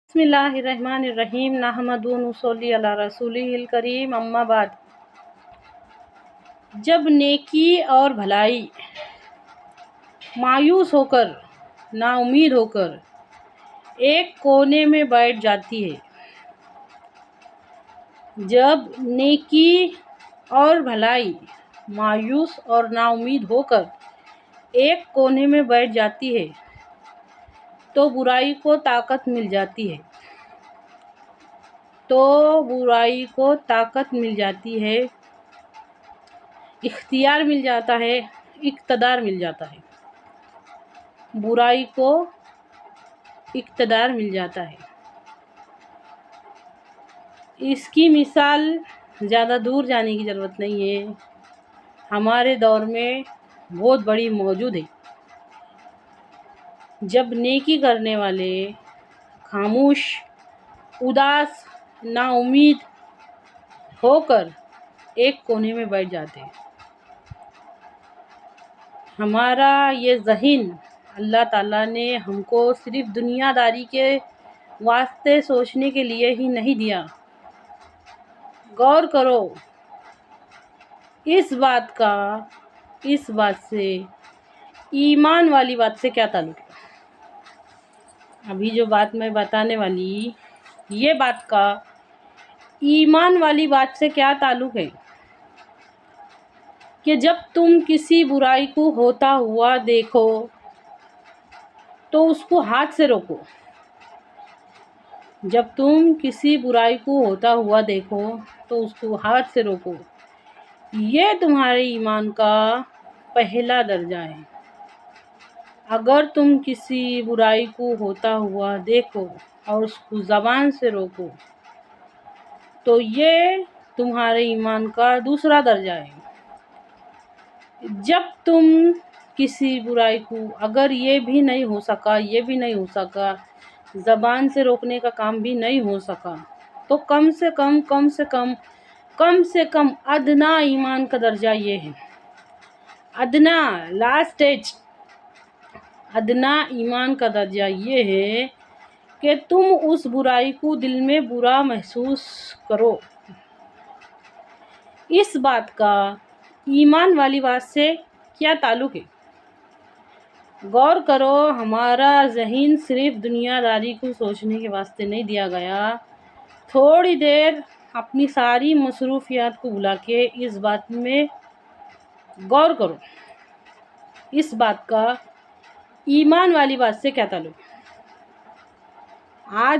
بسم اللہ الرحمن الرحیم نحمدہ و نصلی علی رسولہ الکریم اما بعد۔ جب نیکی اور بھلائی مایوس ہو کر، نا امید ہو کر ایک کونے میں بیٹھ جاتی ہے، جب نیکی اور بھلائی مایوس اور نا امید ہو کر ایک کونے میں بیٹھ جاتی ہے تو برائی کو طاقت مل جاتی ہے، اختیار مل جاتا ہے، اقتدار مل جاتا ہے، برائی کو اقتدار مل جاتا ہے۔ اس کی مثال زیادہ دور جانے کی ضرورت نہیں ہے، ہمارے دور میں بہت بڑی موجود ہے۔ جب نیکی کرنے والے خاموش، اداس، نا امید ہو کر ایک کونے میں بیٹھ جاتے ہیں، ہمارا یہ ذہن اللہ تعالیٰ نے ہم کو صرف دنیا داری کے واسطے سوچنے کے لیے ہی نہیں دیا۔ غور کرو اس بات سے ایمان والی بات سے کیا تعلق ہے؟ ابھی جو بات میں بتانے والی، یہ بات کا ایمان والی بات سے کیا تعلق ہے کہ جب تم کسی برائی کو ہوتا ہوا دیکھو تو اس کو ہاتھ سے روکو۔ جب تم کسی برائی کو ہوتا ہوا دیکھو تو اس کو ہاتھ سے روکو، یہ تمہارے ایمان کا پہلا درجہ ہے۔ اگر تم کسی برائی کو ہوتا ہوا دیکھو اور اس کو زبان سے روکو تو یہ تمہارے ایمان کا دوسرا درجہ ہے۔ جب تم کسی برائی کو، اگر یہ بھی نہیں ہو سکا، زبان سے روکنے کا کام بھی نہیں ہو سکا، تو کم سے کم ادنا ایمان کا درجہ یہ ہے، ادنا ایمان کا درجہ یہ ہے کہ تم اس برائی کو دل میں برا محسوس کرو۔ اس بات کا ایمان والی بات سے کیا تعلق ہے؟ غور کرو، ہمارا ذہن صرف دنیا داری کو سوچنے کے واسطے نہیں دیا گیا۔ تھوڑی دیر اپنی ساری مصروفیات کو بھلا کے اس بات میں غور کرو، اس بات کا ایمان والی بات سے کیا تعلق ہے؟ آج